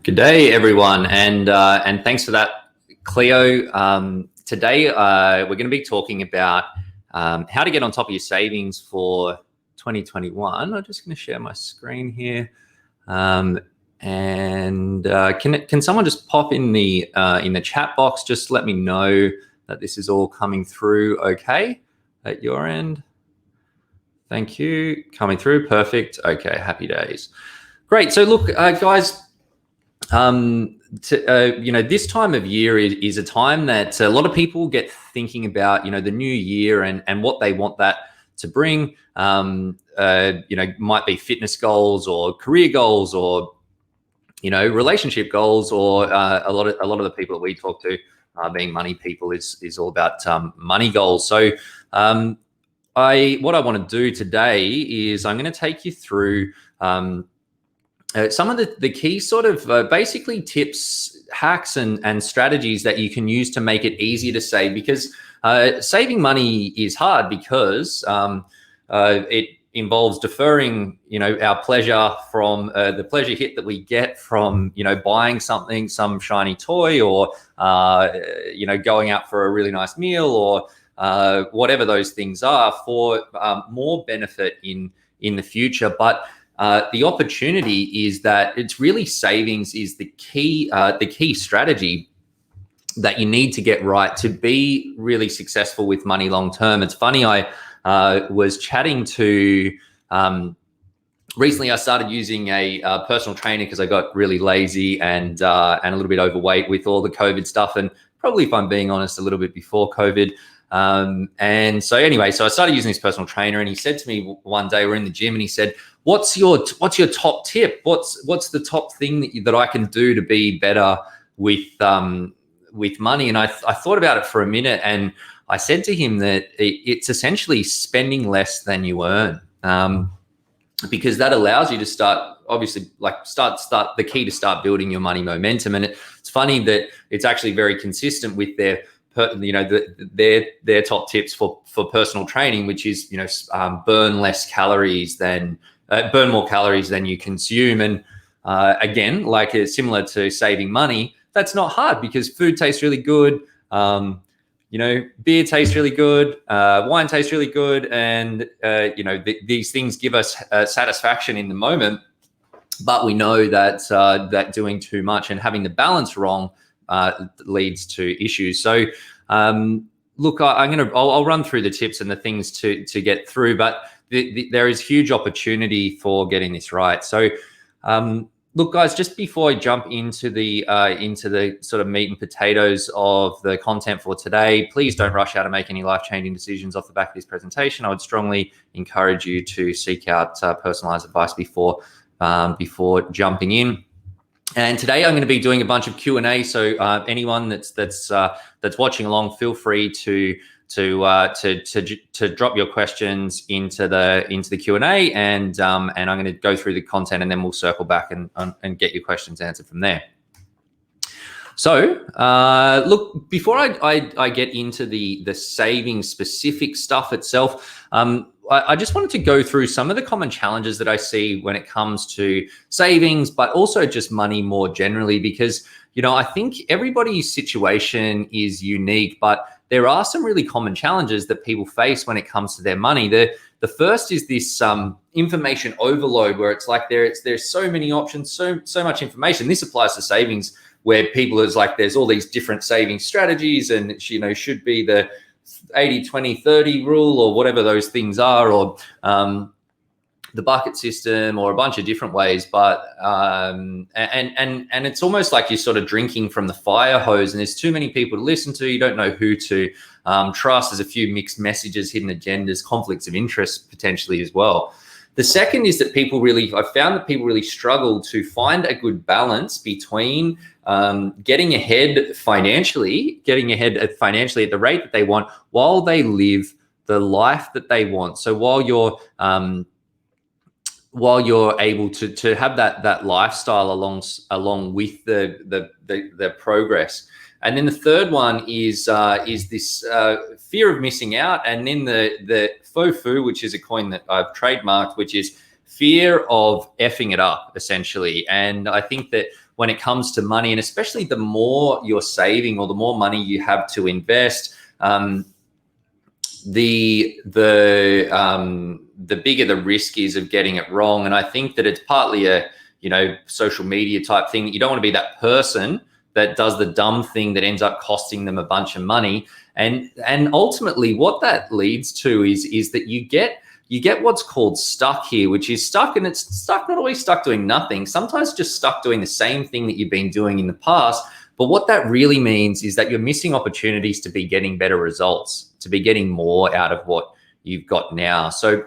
Good day, everyone, and thanks for that, Cleo. Today, we're going to be talking about how to get on top of your savings for 2021. I'm just going to share my screen here, and can someone just pop in the chat box? Just let me know that this is all coming through okay at your end. Thank you. Coming through, perfect. Okay, happy days. Great. So look, guys. This time of year is a time that a lot of people get thinking about, the new year and what they want that to bring. Might be fitness goals or career goals or, relationship goals, or a lot of the people that we talk to, being money people, is all about money goals. So what I want to do today is I'm going to take you through some of the key sort of basically tips, hacks, and strategies that you can use to make it easier to save, because saving money is hard because it involves deferring, our pleasure from the pleasure hit that we get from, buying something, some shiny toy, or, going out for a really nice meal, or whatever those things are, for more benefit in the future. But the opportunity is that it's really savings is the key strategy that you need to get right to be really successful with money long term. It's funny, I was chatting to recently. I started using a personal trainer because I got really lazy and a little bit overweight with all the COVID stuff, and probably, if I'm being honest, a little bit before COVID. And so I started using this personal trainer, and he said to me one day, we're in the gym, and he said, what's your top tip? What's the top thing that I can do to be better with money? And I thought about it for a minute, and I said to him that it's essentially spending less than you earn, because that allows you to start, obviously, start the key to start building your money momentum. And it's funny that it's actually very consistent with their top tips for personal training, which is, burn more calories than you consume. And again, it's similar to saving money, that's not hard, because food tastes really good. Beer tastes really good. Wine tastes really good. And, these things give us satisfaction in the moment. But we know that doing too much and having the balance wrong leads to issues. So look, I'll run through the tips and the things to get through, but there is huge opportunity for getting this right. So look, guys, just before I jump into the sort of meat and potatoes of the content for today, please don't rush out and make any life-changing decisions off the back of this presentation. I would strongly encourage you to seek out personalized advice before jumping in. And today I'm going to be doing a bunch of Q&A. So anyone that's watching along, feel free to drop your questions into the Q&A, and I'm going to go through the content, and then we'll circle back and get your questions answered from there. So look, before I get into the saving specific stuff itself, I just wanted to go through some of the common challenges that I see when it comes to savings, but also just money more generally, because, I think everybody's situation is unique, but there are some really common challenges that people face when it comes to their money. The first is this information overload, where it's like there's so many options, so much information. This applies to savings, where people is like, there's all these different saving strategies, and it, should be the 80-20-30 rule, or whatever those things are, or the bucket system, or a bunch of different ways. But and it's almost like you're sort of drinking from the fire hose, and there's too many people to listen to. You don't know who to trust. There's a few mixed messages, hidden agendas, conflicts of interest potentially as well. The second is that I've found that people really struggle to find a good balance between getting ahead financially at the rate that they want, while they live the life that they want. So while you're able to have that lifestyle along with the progress. And then the third one is this fear of missing out, and then the FOFU, which is a coin that I've trademarked, which is fear of effing it up, essentially. And I think that when it comes to money, and especially the more you're saving or the more money you have to invest, the bigger the risk is of getting it wrong. And I think that it's partly a, social media type thing. You don't want to be that person that does the dumb thing that ends up costing them a bunch of money. And ultimately what that leads to is that you get what's called stuck here, which is stuck, and it's stuck, not always stuck doing nothing, sometimes just stuck doing the same thing that you've been doing in the past. But what that really means is that you're missing opportunities to be getting better results, to be getting more out of what you've got now. So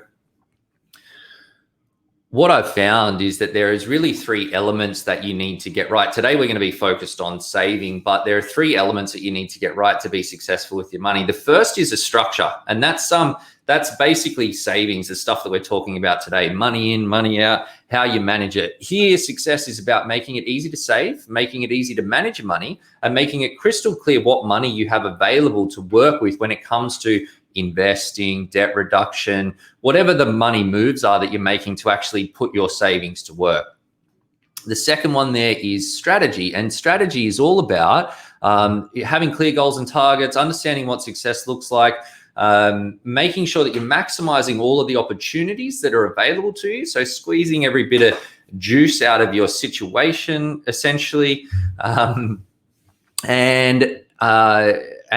what I've found is that there is really 3 elements that you need to get right. Today, we're going to be focused on saving, but there are 3 elements that you need to get right to be successful with your money. The first is a structure, and that's basically savings, the stuff that we're talking about today: money in, money out, how you manage it. Here, success is about making it easy to save, making it easy to manage your money, and making it crystal clear what money you have available to work with when it comes to investing, debt reduction, whatever the money moves are that you're making to actually put your savings to work. The second one there is strategy, and strategy is all about having clear goals and targets, understanding what success looks like, making sure that you're maximizing all of the opportunities that are available to you. So squeezing every bit of juice out of your situation, essentially, and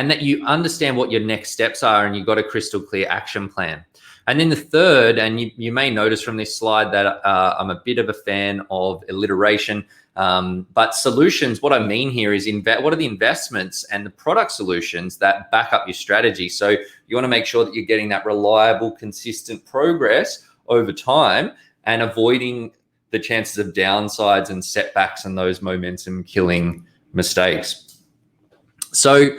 that you understand what your next steps are, and you've got a crystal clear action plan. And then the third, and you may notice from this slide that I'm a bit of a fan of alliteration, but solutions. What I mean here is what are the investments and the product solutions that back up your strategy? So you want to make sure that you're getting that reliable, consistent progress over time and avoiding the chances of downsides and setbacks and those momentum killing mistakes. So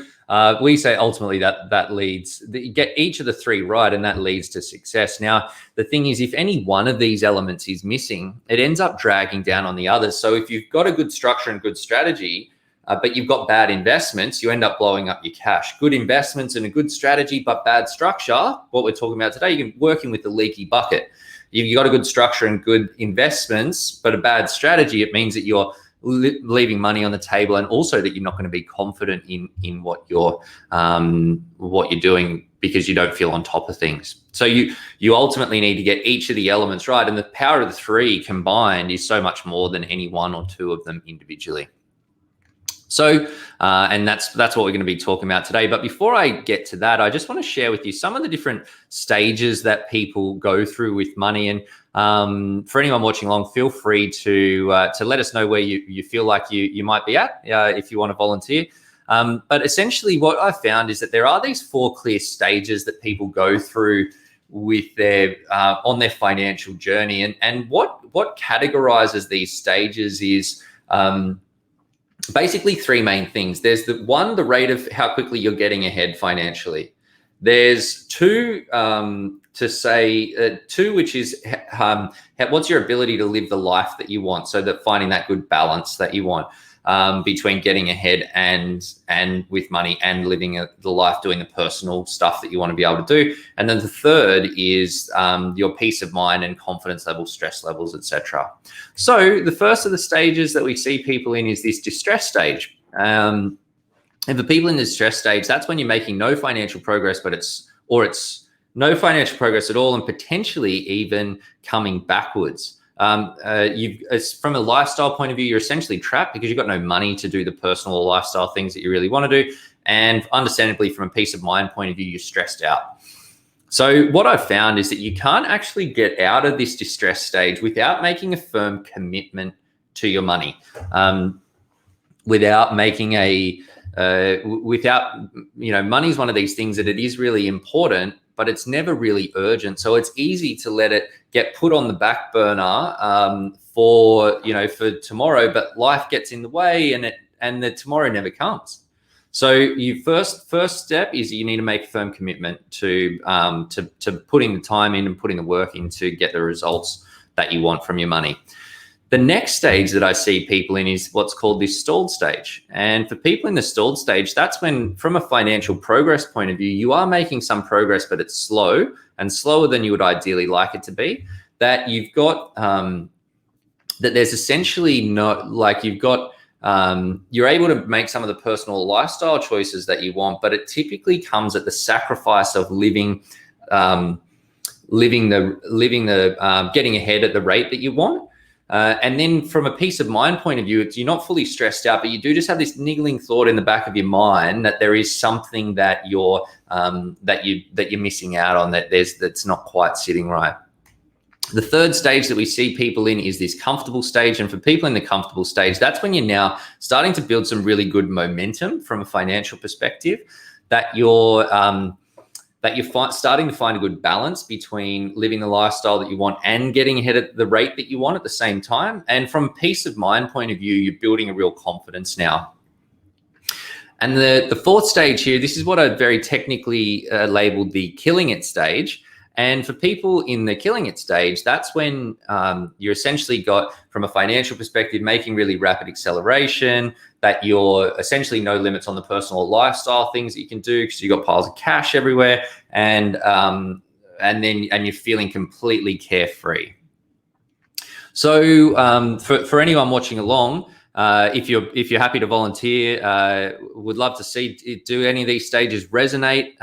we say ultimately that leads, you get each of the 3 right, and that leads to success. Now, the thing is, if any one of these elements is missing, it ends up dragging down on the others. So if you've got a good structure and good strategy, but you've got bad investments, you end up blowing up your cash. Good investments and a good strategy, but bad structure, what we're talking about today, you're working with the leaky bucket. You've got a good structure and good investments, but a bad strategy, it means that you're leaving money on the table, and also that you're not going to be confident in what you're doing because you don't feel on top of things. So you ultimately need to get each of the elements right, and the power of the 3 combined is so much more than any 1 or 2 of them individually. So, and that's what we're going to be talking about today. But before I get to that, I just want to share with you some of the different stages that people go through with money. And for anyone watching along, feel free to let us know where you feel like you might be at if you want to volunteer. But essentially, what I found is that there are these 4 clear stages that people go through with their on their financial journey. And what categorizes these stages is basically 3 main things. There's the rate of how quickly you're getting ahead financially. There's 2, which is what's your ability to live the life that you want. So that finding that good balance that you want between getting ahead and with money and living the life, doing the personal stuff that you want to be able to do. And then the third is your peace of mind and confidence levels, stress levels, etc. So the first of the stages that we see people in is this distress stage. And for people in the distress stage, that's when you're making no financial progress, but it's no financial progress at all, and potentially even coming backwards. From a lifestyle point of view, you're essentially trapped because you've got no money to do the personal or lifestyle things that you really want to do. And understandably, from a peace of mind point of view, you're stressed out. So what I've found is that you can't actually get out of this distress stage without making a firm commitment to your money, without making money is one of these things that it is really important, but it's never really urgent. So it's easy to let it get put on the back burner for tomorrow, but life gets in the way and the tomorrow never comes. So you first step is you need to make a firm commitment to putting the time in and putting the work in to get the results that you want from your money. The next stage that I see people in is what's called this stalled stage. And for people in the stalled stage, that's when, from a financial progress point of view, you are making some progress, but it's slow and slower than you would ideally like it to be. That you've got that there's essentially not, like, you've got, you're able to make some of the personal lifestyle choices that you want, but it typically comes at the sacrifice of living getting ahead at the rate that you want. And then from a peace of mind point of view, you're not fully stressed out, but you do just have this niggling thought in the back of your mind that there is something that you're missing out on, that's not quite sitting right. The third stage that we see people in is this comfortable stage. And for people in the comfortable stage, that's when you're now starting to build some really good momentum from a financial perspective, that you're starting to find a good balance between living the lifestyle that you want and getting ahead at the rate that you want at the same time. And from a peace of mind point of view, you're building a real confidence now. And the fourth stage here, this is what I very technically labeled the killing it stage. And for people in the killing it stage, that's when you're essentially got, from a financial perspective, making really rapid acceleration, that you're essentially no limits on the personal lifestyle things that you can do because you've got piles of cash everywhere, and you're feeling completely carefree. So for anyone watching along, if you're happy to volunteer, would love to see, do any of these stages resonate?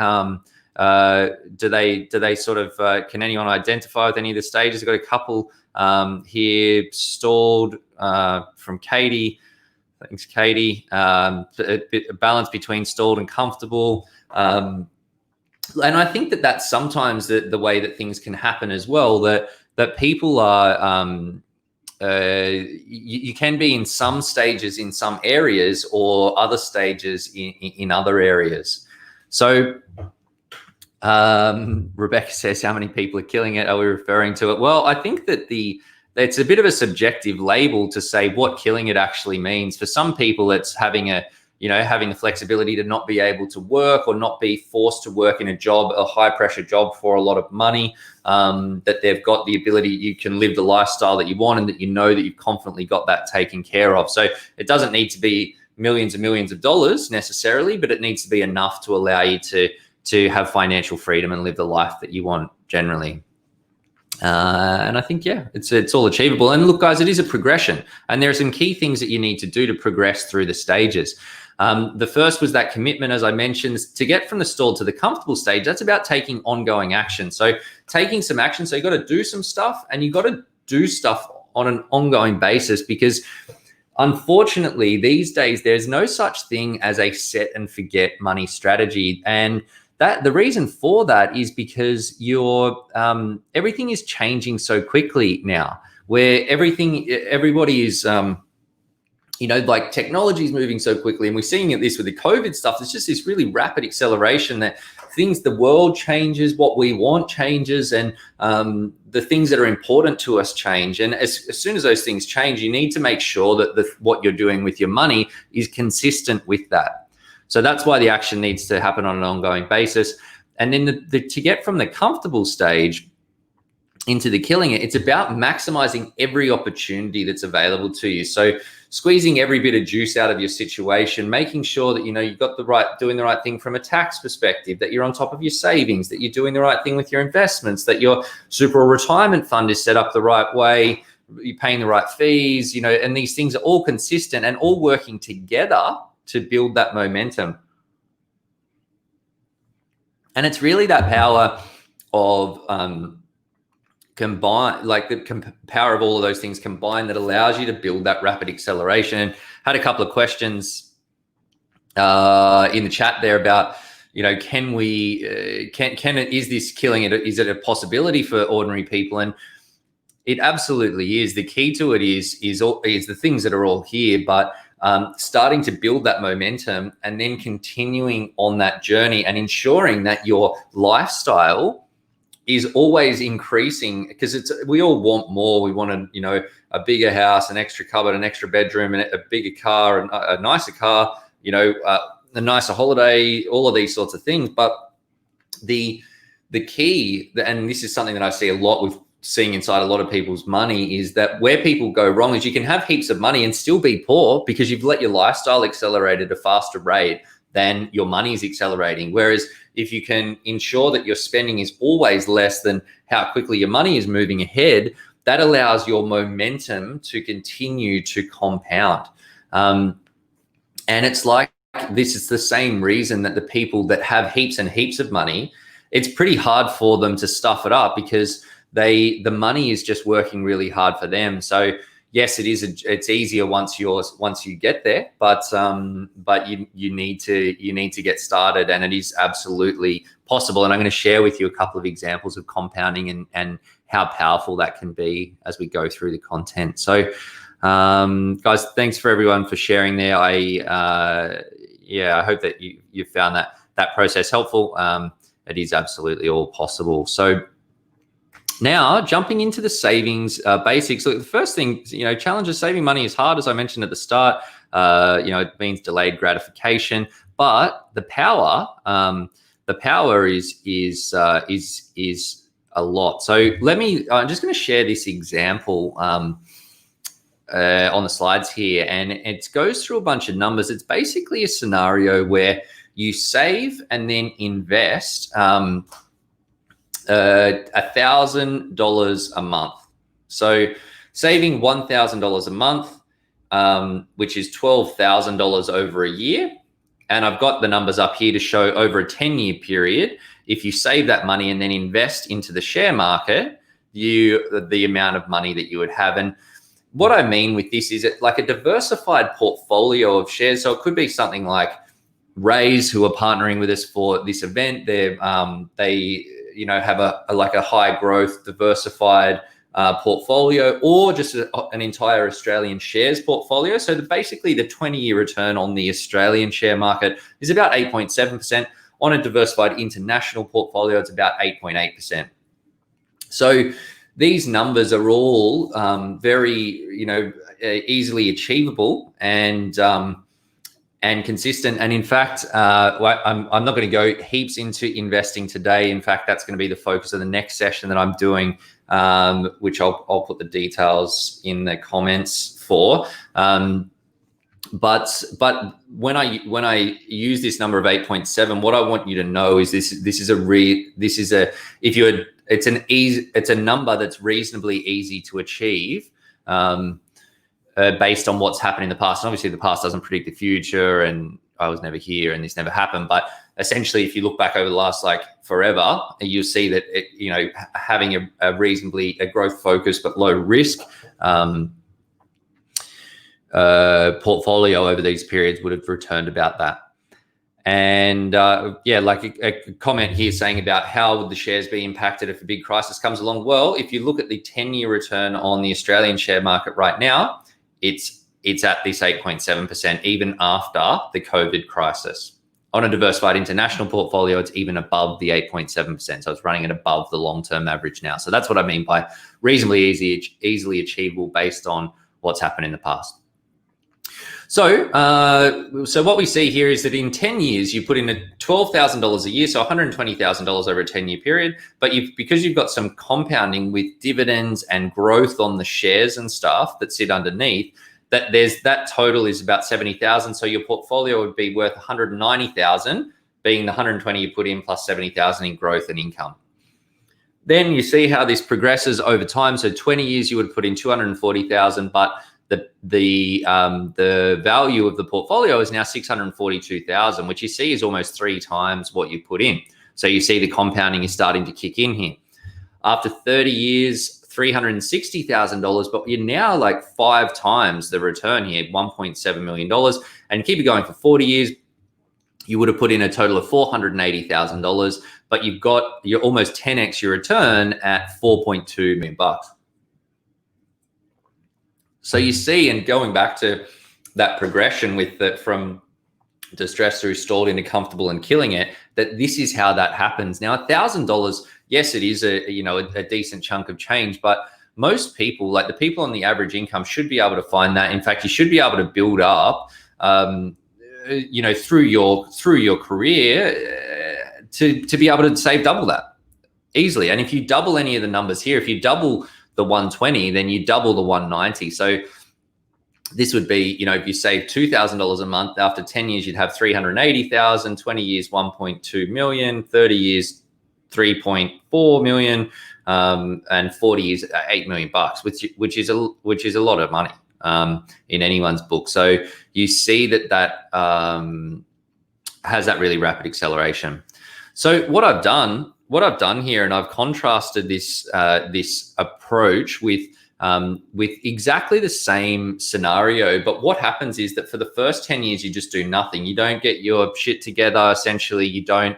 Do they sort of, can anyone identify with any of the stages? I've got a couple here, stalled from Katie. Thanks, Katie. A balance between stalled and comfortable. And I think that's sometimes the way that things can happen as well, that people are, you can be in some stages in some areas, or other stages in other areas. So Rebecca says, how many people are killing it? Are we referring to it? Well, I think that it's a bit of a subjective label to say what killing it actually means. For some people, it's having the flexibility to not be able to work, or not be forced to work in a high pressure job for a lot of money, that they've got the ability, you can live the lifestyle that you want, and that that you've confidently got that taken care of. So it doesn't need to be millions and millions of dollars necessarily, but it needs to be enough to allow you to have financial freedom and live the life that you want generally. And I think, yeah, it's all achievable. And look, guys, it is a progression, and there are some key things that you need to do to progress through the stages. The first was that commitment, as I mentioned, to get from the stalled to the comfortable stage. That's about taking ongoing action. So taking some action. So you got to do some stuff, and you got to do stuff on an ongoing basis, because unfortunately these days there's no such thing as a set and forget money strategy. And that the reason for that is because everything is changing so quickly now, where everybody is, like technology is moving so quickly, and we're seeing this with the COVID stuff. There's just this really rapid acceleration that the world changes, what we want changes, and the things that are important to us change. And as soon as those things change, you need to make sure that what you're doing with your money is consistent with that. So that's why the action needs to happen on an ongoing basis. And then to get from the comfortable stage into the killing it, it's about maximizing every opportunity that's available to you. So squeezing every bit of juice out of your situation, making sure that you've got doing the right thing from a tax perspective, that you're on top of your savings, that you're doing the right thing with your investments, that your super or retirement fund is set up the right way, you're paying the right fees, and these things are all consistent and all working together to build that momentum. And it's really that power of power of all of those things combined that allows you to build that rapid acceleration. And had a couple of questions in the chat there about, is this killing it? Is it a possibility for ordinary people? And it absolutely is. The key to it is the things that are all here, but starting to build that momentum and then continuing on that journey and ensuring that your lifestyle is always increasing, because we all want more. We want a bigger house, an extra cupboard, an extra bedroom, and a bigger car, and a nicer car, a nicer holiday, all of these sorts of things. But the key, and this is something that I see a lot with seeing inside a lot of people's money, is that where people go wrong is you can have heaps of money and still be poor because you've let your lifestyle accelerate at a faster rate than your money is accelerating. Whereas if you can ensure that your spending is always less than how quickly your money is moving ahead, that allows your momentum to continue to compound. And it's like, this is the same reason that the people that have heaps and heaps of money, it's pretty hard for them to stuff it up, because the money is just working really hard for them. So yes, it's easier once you get there, but you need to get started, and it is absolutely possible. And I'm going to share with you a couple of examples of compounding and how powerful that can be as we go through the content. So guys, thanks for everyone for sharing there. I hope that you found that process helpful. It is absolutely all possible. So now jumping into the savings basics. Look, the first thing, challenges saving money is hard, as I mentioned at the start. It means delayed gratification, but the power is a lot. So I'm just going to share this example on the slides here, and it goes through a bunch of numbers. It's basically a scenario where you save and then invest $1,000 a month. So saving $1,000 a month, which is $12,000 over a year. And I've got the numbers up here to show over a 10-year period. If you save that money and then invest into the share market, the amount of money that you would have. And what I mean with this is it like a diversified portfolio of shares. So it could be something like Raiz, who are partnering with us for this event. They have a high growth diversified portfolio, or just an entire Australian shares portfolio. So basically the 20-year return on the Australian share market is about 8.7%. On a diversified international portfolio, it's about 8.8%. So these numbers are all very, easily achievable and consistent. And in fact, I'm not going to go heaps into investing today. In fact, that's going to be the focus of the next session that I'm doing, which I'll put the details in the comments for. But when I use this number of 8.7, what I want you to know is it's a number that's reasonably easy to achieve. Based on what's happened in the past. And obviously the past doesn't predict the future, and I was never here and this never happened. But essentially, if you look back over the last forever, you'll see that having a reasonably growth focused but low risk portfolio over these periods would have returned about that. And a comment here saying about how would the shares be impacted if a big crisis comes along? Well, if you look at the 10-year return on the Australian share market right now, it's at this 8.7%, even after the COVID crisis. On a diversified international portfolio, it's even above the 8.7%. So it's running at above the long-term average now. So that's what I mean by reasonably easily achievable based on what's happened in the past. So what we see here is that in 10 years, you put in $12,000 a year, so $120,000 over a 10-year period. But because you've got some compounding with dividends and growth on the shares and stuff that sit underneath, that total is about $70,000. So your portfolio would be worth $190,000, being the $120 you put in plus $70,000 in growth and income. Then you see how this progresses over time. So 20 years, you would put in $240,000, but the value of the portfolio is now $642,000, which you see is almost 3 times what you put in. So you see the compounding is starting to kick in here. After 30 years, $360,000, but you're now 5 times the return here, $1.7 million. And keep it going for 40 years, you would have put in a total of $480,000, but you're almost 10x your return at $4.2 million. So you see, and going back to that progression from distressed through stalled into comfortable and killing it, that this is how that happens. Now, $1,000, yes, it is a decent chunk of change, but most people, the people on the average income, should be able to find that. In fact, you should be able to build up, through your career to be able to save double that easily. And if you double any of the numbers here, if you double the 120, then you double the 190. So this would be, if you save $2,000 a month, after 10 years, you'd have 380,000, 20 years, 1.2 million, 30 years, 3.4 million, and 40 is 8 million bucks, which is a lot of money in anyone's book. So you see that has that really rapid acceleration. So what I've done here, and I've contrasted this approach with exactly the same scenario. But what happens is that for the first 10 years, you just do nothing. You don't get your shit together. Essentially, you don't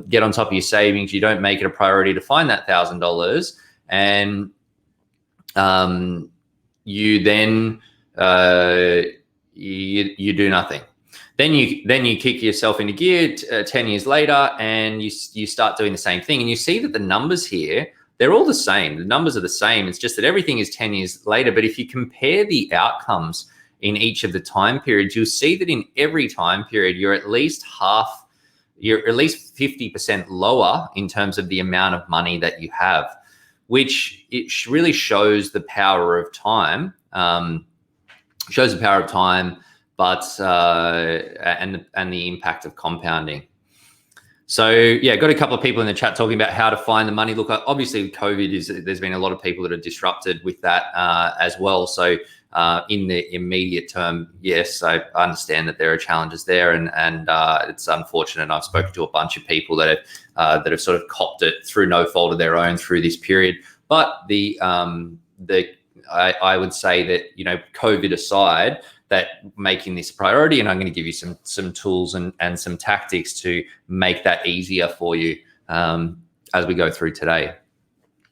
get on top of your savings. You don't make it a priority to find that $1,000, and you then you do nothing. Then you kick yourself into gear 10 years later, and you start doing the same thing. And you see that the numbers here, they're all the same. The numbers are the same. It's just that everything is 10 years later. But if you compare the outcomes in each of the time periods, you'll see that in every time period, you're at least 50% lower in terms of the amount of money that you have, which it really shows the power of time. But and the impact of compounding. So yeah, got a couple of people in the chat talking about how to find the money. Look, obviously COVID there's been a lot of people that are disrupted with that as well. So in the immediate term, yes, I understand that there are challenges there, and it's unfortunate. I've spoken to a bunch of people that have sort of copped it through no fault of their own through this period. But I would say that, COVID aside, that making this a priority, and I'm going to give you some tools and some tactics to make that easier for you as we go through today.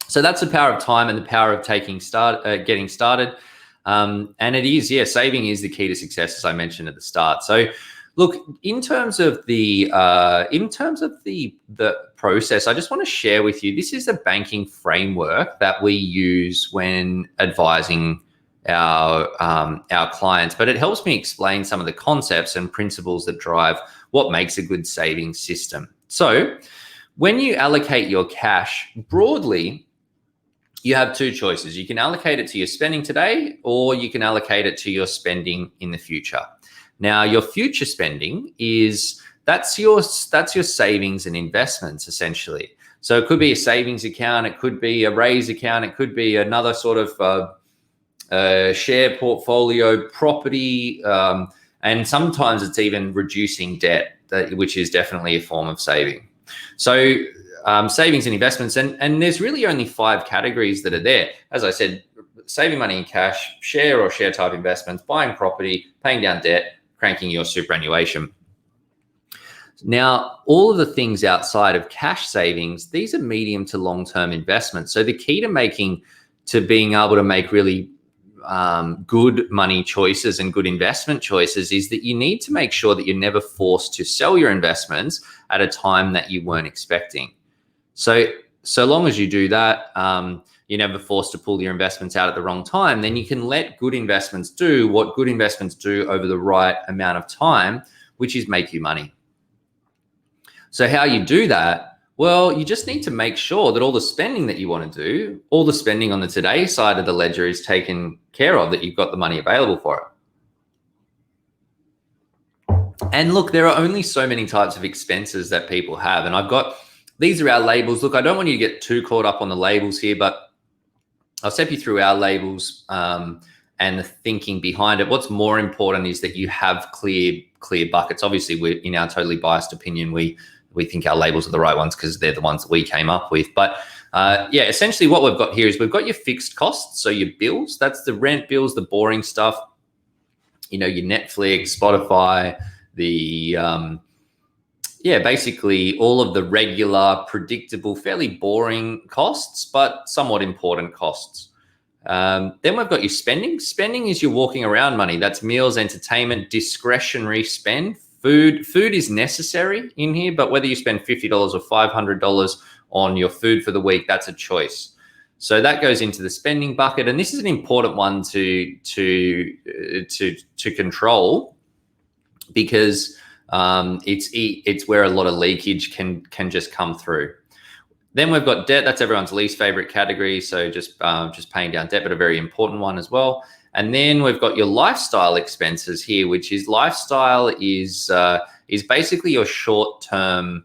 So that's the power of time and the power of getting started. And it is, saving is the key to success, as I mentioned at the start. So look, in terms of the process, I just want to share with you, this is a banking framework that we use when advising our clients, but it helps me explain some of the concepts and principles that drive what makes a good savings system. So when you allocate your cash broadly, you have two choices. You can allocate it to your spending today, or you can allocate it to your spending in the future. Now, your future spending that's your savings and investments, essentially. So it could be a savings account, it could be a Raiz account, it could be another sort of share portfolio, property, and sometimes it's even reducing debt, which is definitely a form of saving. So savings and investments, and there's really only 5 categories that are there. As I said, saving money in cash, share or share type investments, buying property, paying down debt, cranking your superannuation. Now, all of the things outside of cash savings, these are medium to long-term investments. So the key to being able to make really good money choices and good investment choices is that you need to make sure that you're never forced to sell your investments at a time that you weren't expecting. So long as you do that, you're never forced to pull your investments out at the wrong time, then you can let good investments do what good investments do over the right amount of time, which is make you money. So how you do that? Well, you just need to make sure that all the spending that you want to do, all the spending on the today side of the ledger is taken care of, that you've got the money available for it. And look, there are only so many types of expenses that people have. And these are our labels. Look, I don't want you to get too caught up on the labels here, but I'll step you through our labels and the thinking behind it. What's more important is that you have clear buckets. Obviously, in our totally biased opinion, we think our labels are the right ones because they're the ones that we came up with. But essentially what we've got here is we've got your fixed costs. So your bills, that's the rent bills, the boring stuff, your Netflix, Spotify, basically all of the regular, predictable, fairly boring costs, but somewhat important costs. Then we've got your spending. Spending is your walking around money. That's meals, entertainment, discretionary spend. Food is necessary in here, but whether you spend $50 or $500 on your food for the week, that's a choice. So that goes into the spending bucket, and this is an important one to control because it's where a lot of leakage can just come through. Then we've got debt. That's everyone's least favorite category. So just paying down debt, but a very important one as well. And then we've got your lifestyle expenses here, which is lifestyle is basically your short-term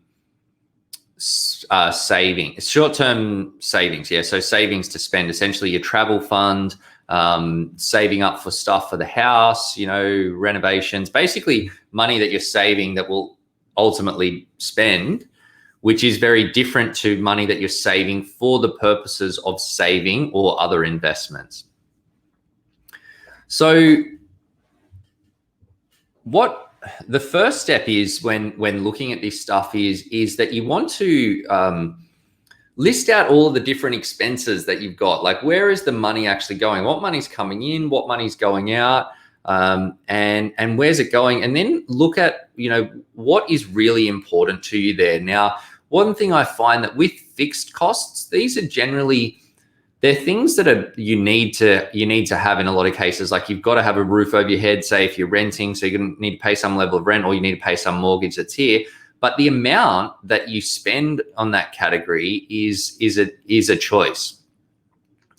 short-term savings. Yeah, so savings to spend, essentially your travel fund, saving up for stuff for the house, renovations, basically money that you're saving that will ultimately spend, which is very different to money that you're saving for the purposes of saving or other investments. So what the first step is when looking at this stuff is that you want to list out all of the different expenses that you've got. Like, where is the money actually going? What money's coming in? What money's going out? And where's it going? And then look at, what is really important to you there. Now, one thing I find that with fixed costs, these are generally, they're things that you need to have in a lot of cases. Like, you've got to have a roof over your head, say if you're renting, so you're going to need to pay some level of rent, or you need to pay some mortgage that's here. But the amount that you spend on that category is a choice.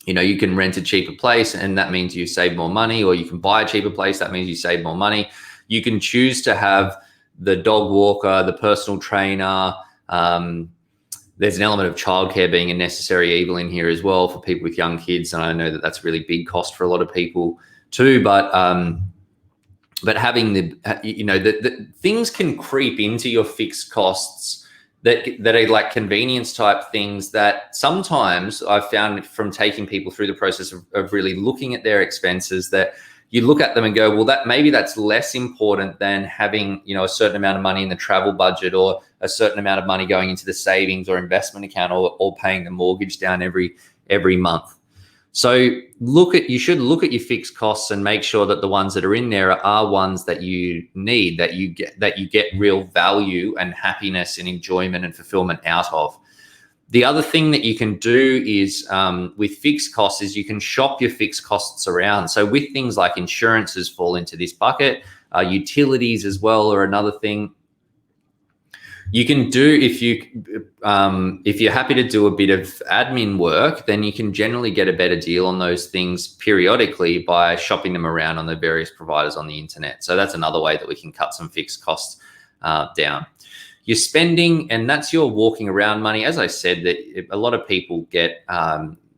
You can rent a cheaper place and that means you save more money, or you can buy a cheaper place, that means you save more money. You can choose to have the dog walker, the personal trainer. There's an element of childcare being a necessary evil in here as well for people with young kids, and I know that that's a really big cost for a lot of people too. But having the things can creep into your fixed costs that are like convenience type things that sometimes I've found from taking people through the process of really looking at their expenses, that you look at them and go, well, maybe that's less important than having, a certain amount of money in the travel budget, or a certain amount of money going into the savings or investment account, or paying the mortgage down every month. So you should look at your fixed costs and make sure that the ones that are in there are ones that you need, that you get real value and happiness and enjoyment and fulfillment out of. The other thing that you can do is with fixed costs is you can shop your fixed costs around. So with things like insurances fall into this bucket, utilities as well are another thing. You can do, if you're happy to do a bit of admin work, then you can generally get a better deal on those things periodically by shopping them around on the various providers on the internet. So that's another way that we can cut some fixed costs down. Your spending, and that's your walking around money. As I said, that a lot of people get,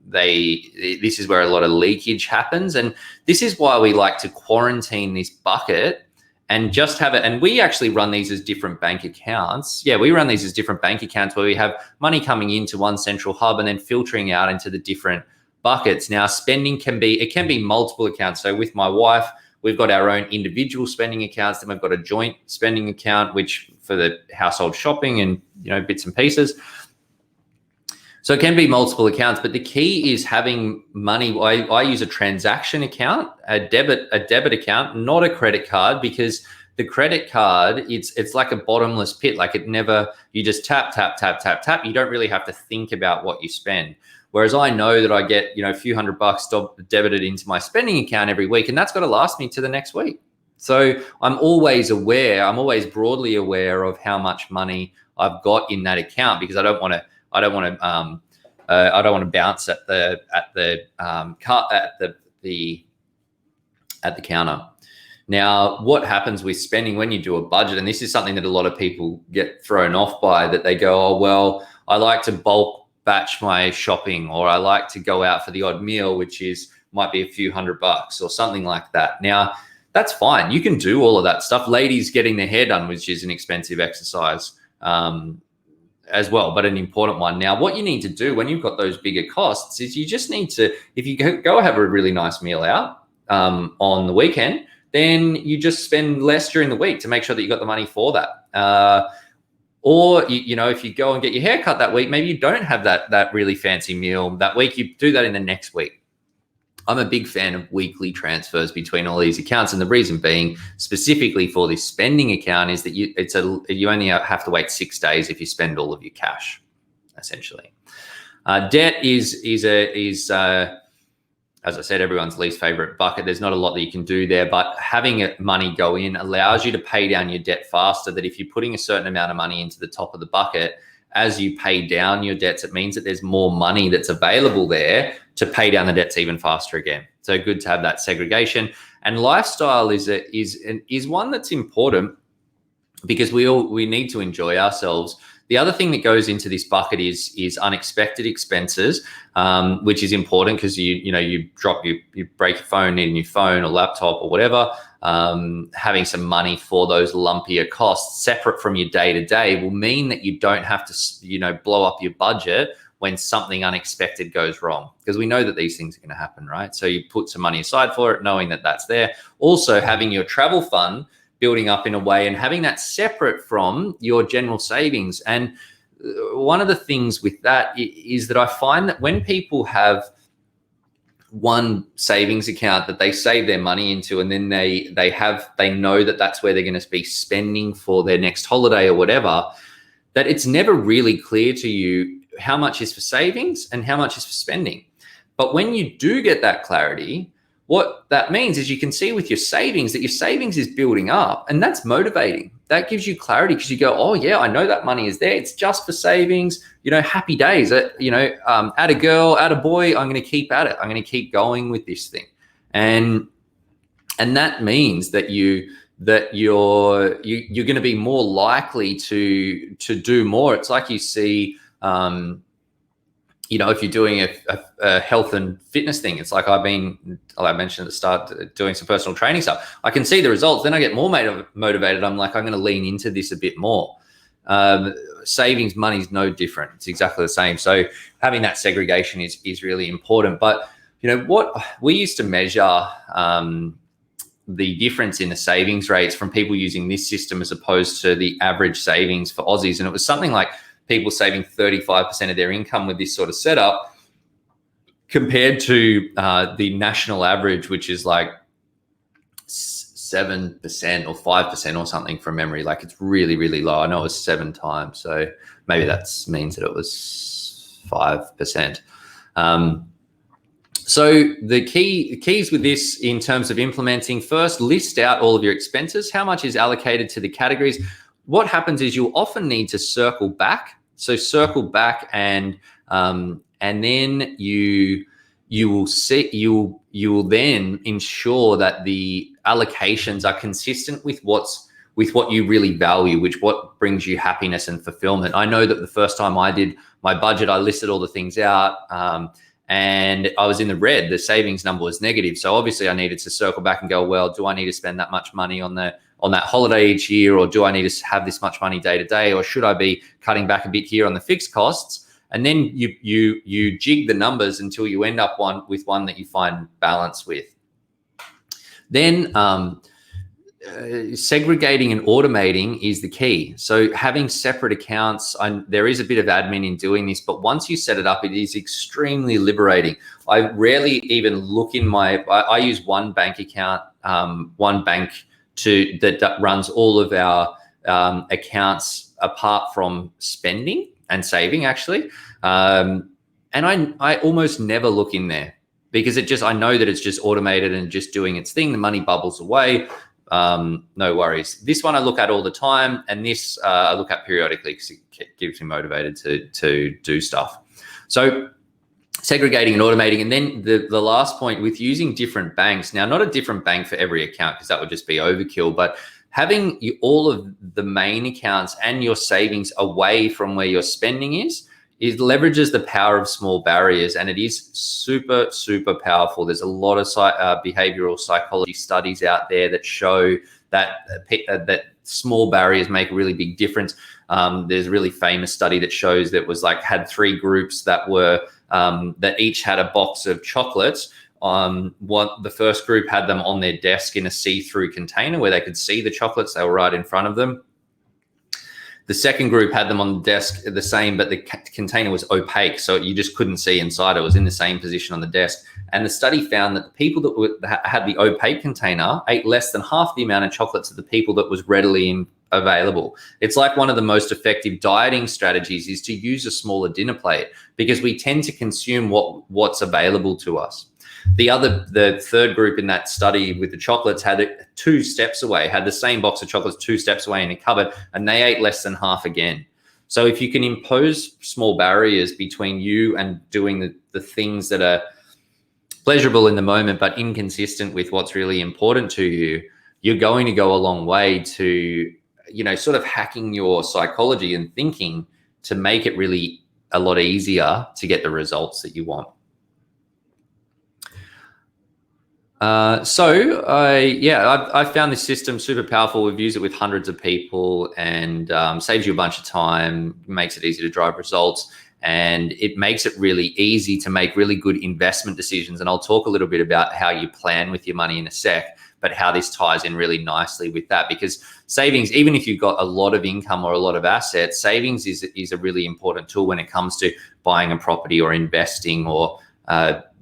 this is where a lot of leakage happens. And this is why we like to quarantine this bucket and just have it. And we actually run these as different bank accounts. Yeah, we run these as different bank accounts where we have money coming into one central hub and then filtering out into the different buckets. Now, spending can be multiple accounts. So with my wife, we've got our own individual spending accounts. Then we've got a joint spending account, which for the household shopping and bits and pieces. So it can be multiple accounts, but the key is having money. I use a transaction account, a debit account, not a credit card, because the credit card, it's like a bottomless pit. Like you just tap. You don't really have to think about what you spend. Whereas I know that I get, a few $100 debited into my spending account every week, and that's got to last me to the next week. So I'm always broadly aware of how much money I've got in that account, because I don't want to bounce at the counter. Now, what happens with spending when you do a budget, and this is something that a lot of people get thrown off by, that they go, oh, well, I like to bulk batch my shopping, or I like to go out for the odd meal, which might be a few $100 or something like that. Now, that's fine. You can do all of that stuff. Ladies getting their hair done, which is an expensive exercise as well, but an important one. Now, what you need to do when you've got those bigger costs is you just need to, if you go have a really nice meal out on the weekend, then you just spend less during the week to make sure that you got the money for that. Or, if you go and get your hair cut that week, maybe you don't have that really fancy meal that week. You do that in the next week. I'm a big fan of weekly transfers between all these accounts. And the reason being, specifically for this spending account, is that you only have to wait 6 days if you spend all of your cash, essentially. Debt is as I said, everyone's least favorite bucket. There's not a lot that you can do there, but having money go in allows you to pay down your debt faster. That if you're putting a certain amount of money into the top of the bucket, as you pay down your debts, it means that there's more money that's available there to pay down the debts even faster again. So good to have that segregation. And lifestyle is one that's important, because we need to enjoy ourselves. The other thing that goes into this bucket is unexpected expenses, which is important because you break your phone, need a new phone or laptop or whatever. Having some money for those lumpier costs separate from your day-to-day will mean that you don't have to blow up your budget when something unexpected goes wrong, because we know that these things are going to happen, right? So you put some money aside for it, knowing that that's there. Also, having your travel fund building up in a way and having that separate from your general savings. And one of the things with that is that I find that when people have one savings account that they save their money into, and then they know that that's where they're going to be spending for their next holiday or whatever, that it's never really clear to you how much is for savings and how much is for spending. But when you do get that clarity, what that means is you can see with your savings that your savings is building up, and that's motivating. That gives you clarity because you go, oh yeah, I know that money is there. It's just for savings, happy days. At a girl, at a boy, I'm going to keep at it. I'm going to keep going with this thing. And that means that you're going to be more likely to do more. It's like you see, if you're doing a health and fitness thing, it's like I mentioned at the start, doing some personal training stuff. I can see the results, then I get more motivated. I'm like, I'm going to lean into this a bit more. Savings money is no different. It's exactly the same. So having that segregation is really important. But what we used to measure the difference in the savings rates from people using this system as opposed to the average savings for Aussies, and it was something like people saving 35% of their income with this sort of setup compared to the national average, which is like 7% or 5% or something from memory. Like it's really, really low. I know it was 7 times. So maybe that means that it was 5%. So the keys with this in terms of implementing, first, list out all of your expenses. How much is allocated to the categories? What happens is you'll often need to circle back. So circle back and then you will then ensure that the allocations are consistent with what you really value, what brings you happiness and fulfillment. I know that the first time I did my budget, I listed all the things out and I was in the red. The savings number was negative. So obviously I needed to circle back and go, well, do I need to spend that much money on that holiday each year, or do I need to have this much money day to day, or should I be cutting back a bit here on the fixed costs? And then you jig the numbers until you end up with one that you find balance with. Then segregating and automating is the key. So having separate accounts, there is a bit of admin in doing this, but once you set it up, it is extremely liberating. I rarely even look in I use one bank account, one bank that runs all of our accounts apart from spending and saving, actually. And I almost never look in there because I know that it's just automated and just doing its thing. The money bubbles away. No worries. This one I look at all the time, and this I look at periodically because it keeps me motivated to do stuff. So segregating and automating. And then the last point with using different banks. Now, not a different bank for every account because that would just be overkill, but having all of the main accounts and your savings away from where your spending is leverages the power of small barriers, and it is super, super powerful. There's a lot of behavioral psychology studies out there that show that small barriers make a really big difference. There's a really famous study that shows that had 3 groups that were that each had a box of chocolates. The first group had them on their desk in a see-through container where they could see the chocolates. They were right in front of them. The second group had them on the desk the same, but the container was opaque, so you just couldn't see inside. It was in the same position on the desk. And the study found that the people that had the opaque container ate less than half the amount of chocolates of the people that was readily available. It's like one of the most effective dieting strategies is to use a smaller dinner plate because we tend to consume what's available to us. The third group in that study with the chocolates had it 2 steps away, had the same box of chocolates 2 steps away in a cupboard, and they ate less than half again. So if you can impose small barriers between you and doing the things that are pleasurable in the moment but inconsistent with what's really important to you, you're going to go a long way to, sort of hacking your psychology and thinking to make it really a lot easier to get the results that you want. I found this system super powerful. We've used it with hundreds of people, and saves you a bunch of time, makes it easy to drive results, and it makes it really easy to make really good investment decisions. And I'll talk a little bit about how you plan with your money in a sec, but how this ties in really nicely with that, because savings, even if you've got a lot of income or a lot of assets, savings is a really important tool when it comes to buying a property or investing or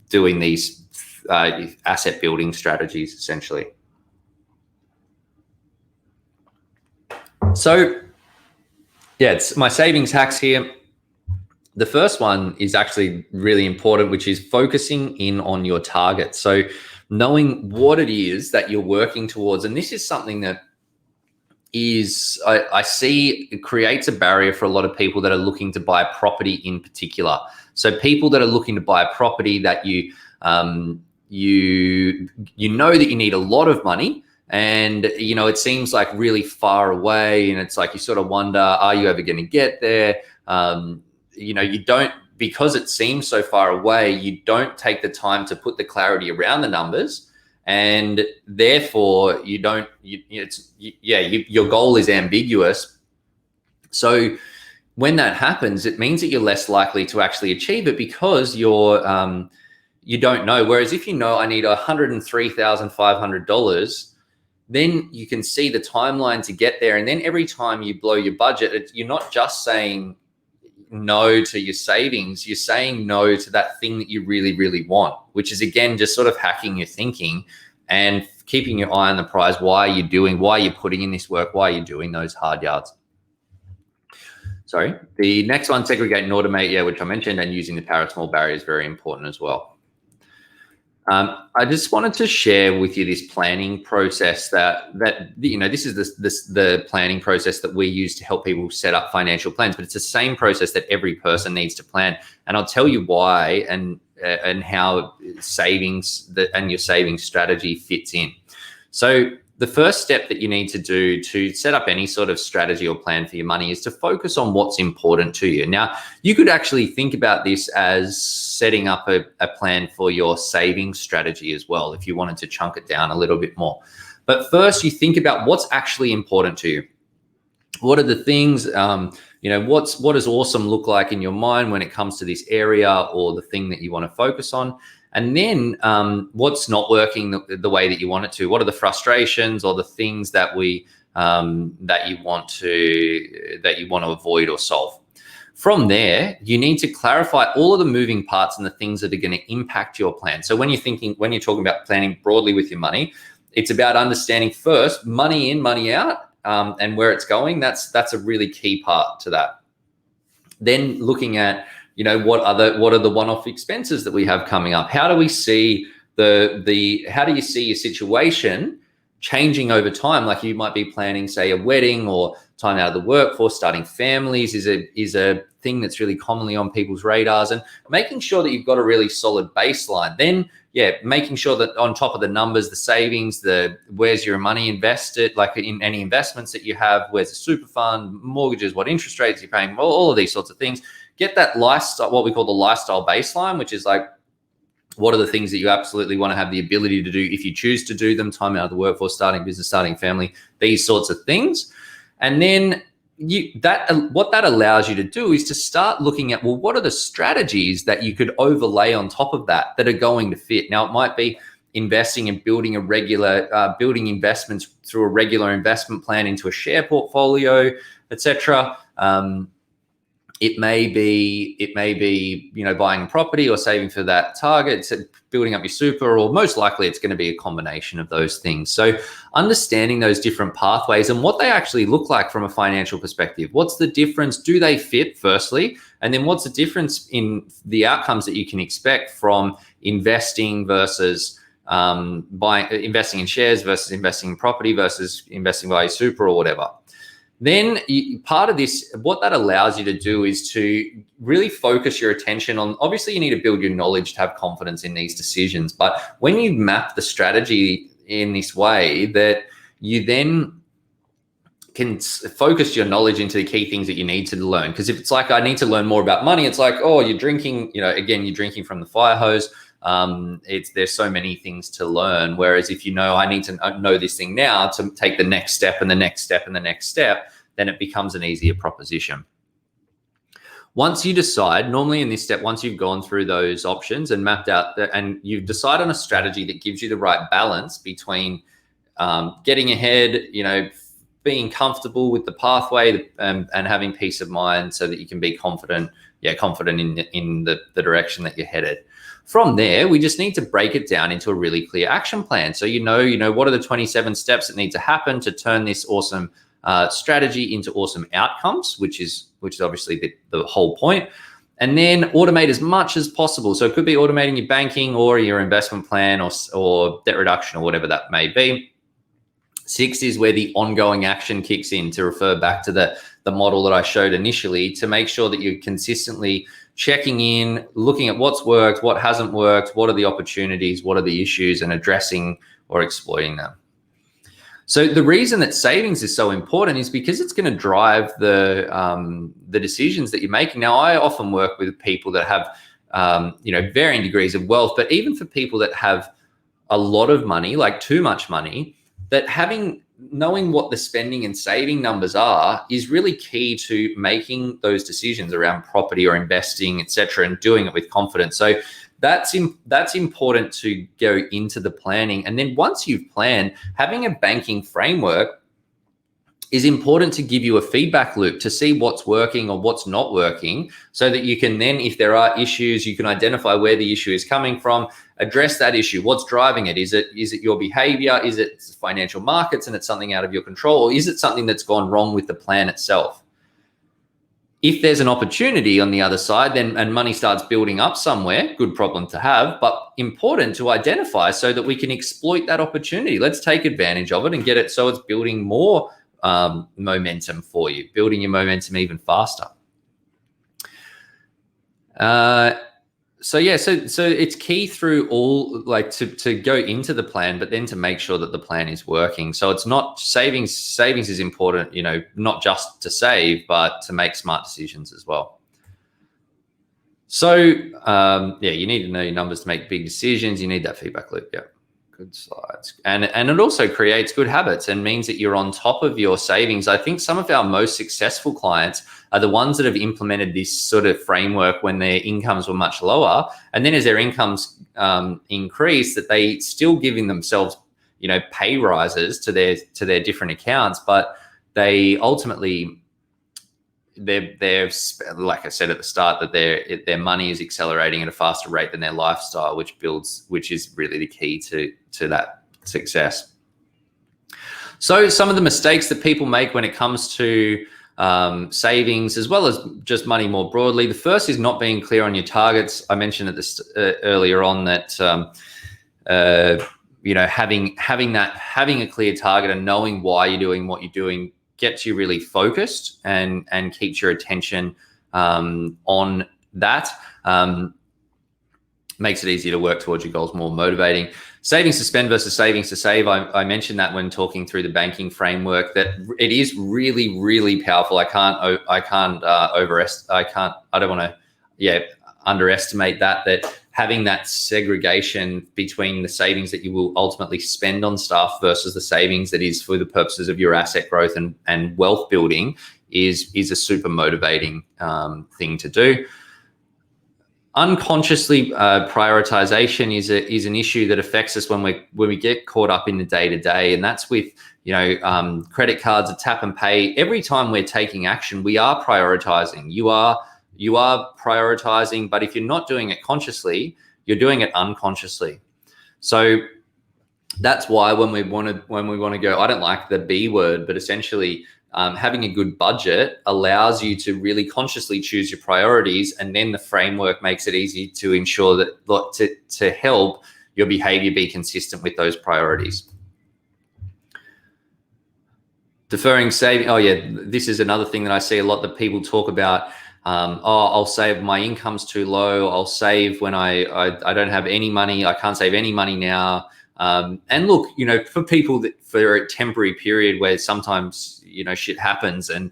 doing these asset building strategies, essentially. So yeah, it's my savings hacks here. The first one is actually really important, which is focusing in on your target. So knowing what it is that you're working towards. And this is something that is, I see it creates a barrier for a lot of people that are looking to buy a property in particular. So people that are looking to buy a property that you know that you need a lot of money, and it seems like really far away, and it's like you sort of wonder, are you ever going to get there? You don't, because it seems so far away, you don't take the time to put the clarity around the numbers, and therefore your goal is ambiguous. So when that happens, it means that you're less likely to actually achieve it, because you don't know. Whereas if you know, I need $103,500, then you can see the timeline to get there. And then every time you blow your budget, you're not just saying no to your savings, you're saying no to that thing that you really, really want, which is, again, just sort of hacking your thinking and keeping your eye on the prize. Why are you putting in this work? Why are you doing those hard yards? Sorry. The next one, segregate and automate, which I mentioned, and using the power of small barriers is very important as well. I just wanted to share with you this planning process that this is the planning process that we use to help people set up financial plans, but it's the same process that every person needs to plan. And I'll tell you why and how savings and your savings strategy fits in. So the first step that you need to do to set up any sort of strategy or plan for your money is to focus on what's important to you. Now, you could actually think about this as setting up a plan for your savings strategy as well, if you wanted to chunk it down a little bit more. But first, you think about what's actually important to you. What are the things, what does awesome look like in your mind when it comes to this area or the thing that you want to focus on? And then what's not working the way that you want it to? What are the frustrations or the things that you want to avoid or solve? From there, you need to clarify all of the moving parts and the things that are going to impact your plan. So when you're talking about planning broadly with your money, it's about understanding first money in, money out, and where it's going. That's a really key part to that. Then looking at what are the one-off expenses that we have coming up? How do we see how do you see your situation changing over time? Like you might be planning, say, a wedding or time out of the workforce, starting families is a thing that's really commonly on people's radars, and making sure that you've got a really solid baseline. Then, making sure that on top of the numbers, the savings, where's your money invested, like in any investments that you have, where's the super fund, mortgages, what interest rates you're paying, all of these sorts of things. Get that lifestyle, what we call the lifestyle baseline, which is like, what are the things that you absolutely want to have the ability to do if you choose to do them, time out of the workforce, starting business, starting family, these sorts of things. And then what that allows you to do is to start looking at, well, what are the strategies that you could overlay on top of that are going to fit? Now, it might be investing and building building investments through a regular investment plan into a share portfolio, etc. It may be, buying a property or saving for that target, so building up your super, or most likely it's going to be a combination of those things. So understanding those different pathways and what they actually look like from a financial perspective. What's the difference? Do they fit, firstly? And then what's the difference in the outcomes that you can expect from investing versus investing in shares versus investing in property versus investing via super or whatever? Then part of this, what that allows you to do is to really focus your attention on, obviously you need to build your knowledge to have confidence in these decisions. But when you map the strategy in this way, that you then focus your knowledge into the key things that you need to learn. Because if it's like, I need to learn more about money, it's like, oh, you're drinking, again, you're drinking from the fire hose. There's so many things to learn. Whereas if I need to know this thing now to take the next step and the next step and the next step, then it becomes an easier proposition. Once you decide, normally in this step, once you've gone through those options and mapped out and you decide on a strategy that gives you the right balance between getting ahead, being comfortable with the pathway and having peace of mind so that you can be confident in the direction that you're headed. From there, we just need to break it down into a really clear action plan. So what are the 27 steps that need to happen to turn this awesome strategy into awesome outcomes, which is obviously the whole point. And then automate as much as possible. So it could be automating your banking or your investment plan or debt reduction or whatever that may be. 6 is where the ongoing action kicks in, to refer back to the model that I showed initially, to make sure that you're consistently checking in, looking at what's worked, what hasn't worked, what are the opportunities, what are the issues, and addressing or exploiting them. So the reason that savings is so important is because it's going to drive the decisions that you're making. Now, I often work with people that have varying degrees of wealth, but even for people that have a lot of money, like too much money, that knowing what the spending and saving numbers are is really key to making those decisions around property or investing, etc., and doing it with confidence. So that's important to go into the planning. And then once you've planned, having a banking framework is important to give you a feedback loop to see what's working or what's not working, so that you can then, if there are issues, you can identify where the issue is coming from, address that issue. What's driving it? Is it your behavior? Is it financial markets and it's something out of your control? Or is it something that's gone wrong with the plan itself? If there's an opportunity on the other side, and money starts building up somewhere, good problem to have, but important to identify so that we can exploit that opportunity. Let's take advantage of it and get it so it's building more momentum for you, building your momentum even faster. So it's key through all, like, to go into the plan, but then to make sure that the plan is working. So it's not savings is important, not just to save, but to make smart decisions as well. So you need to know your numbers to make big decisions. You need that feedback loop. Yeah. Good slides. And it also creates good habits and means that you're on top of your savings. I think some of our most successful clients are the ones that have implemented this sort of framework when their incomes were much lower. And then as their incomes increase, that they still giving themselves, pay rises to their different accounts, but they ultimately, they're like I said at the start, that their money is accelerating at a faster rate than their lifestyle, which is really the key to that success. So some of the mistakes that people make when it comes to savings, as well as just money more broadly. The first is not being clear on your targets. I mentioned at this earlier on that having a clear target and knowing why you're doing what you're doing gets you really focused and keeps your attention on that. Makes it easier to work towards your goals, more motivating. Savings to spend versus savings to save. I mentioned that when talking through the banking framework, that it is really, really powerful. I don't want to underestimate that having that segregation between the savings that you will ultimately spend on stuff versus the savings that is for the purposes of your asset growth and wealth building is a super motivating thing to do. Unconsciously, prioritization is an issue that affects us when we get caught up in the day-to-day, and that's with credit cards, a tap and pay. Every time we're taking action, we are prioritizing. You are prioritizing, but if you're not doing it consciously, you're doing it unconsciously. So that's why when we want to go, I don't like the B word, but essentially having a good budget allows you to really consciously choose your priorities, and then the framework makes it easy to ensure that to help your behavior be consistent with those priorities. Deferring saving. Oh yeah, this is another thing that I see a lot that people talk about. I'll save, my income's too low. I'll save when I don't have any money. I can't save any money now. And look, for people that for a temporary period where sometimes shit happens, and